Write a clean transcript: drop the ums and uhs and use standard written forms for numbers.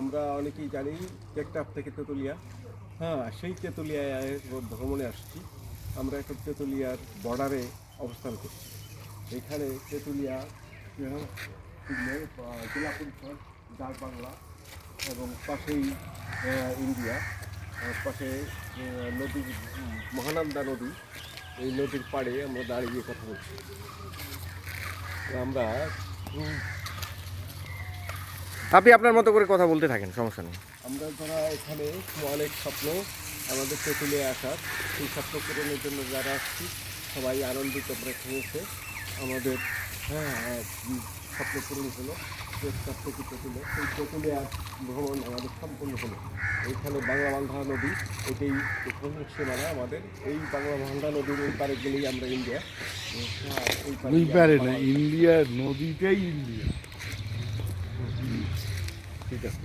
আমরা অনেকেই জানি টেকটাপ থেকে তেঁতুলিয়া, হ্যাঁ সেই তেঁতুলিয়ায় ভ্রমণে আসছি। আমরা এখন তেঁতুলিয়ার বর্ডারে অবস্থান করছি। এখানে তেঁতুলিয়া জেলা পরিষদ, ডাক বাংলা এবং পাশেই ইন্ডিয়া, পাশে নদী, মহানন্দা নদী। এই নদীর পাড়ে আমরা দাঁড়িয়ে কথা বলছি। আমরা আপনি আপনার মতো করে কথা বলতে থাকেন, সমস্যা নেই। আমরা যারা এখানে অনেক স্বপ্ন আমাদের তেঁতুলিয়া আসার, সেই স্বপ্ন পূরণের জন্য যারা আসছি সবাই আনন্দিত আমরা হয়েছে। আমাদের স্বপ্ন পূরণ হলো। টেকটাপ থেকে তেঁতুলিয়া, সেই তেঁতুলিয়া ভ্রমণ আমাদের সম্পূর্ণ হলো। এইখানে বাংলা বান্ধা নদী, এটাই সীমানা আমাদের। এই বাংলা বান্ধা নদীর ওই পারে গেলেই আমরা ইন্ডিয়া। ওই পারে না, ইন্ডিয়ার নদীটাই ইন্ডিয়া। ঠিক আছে,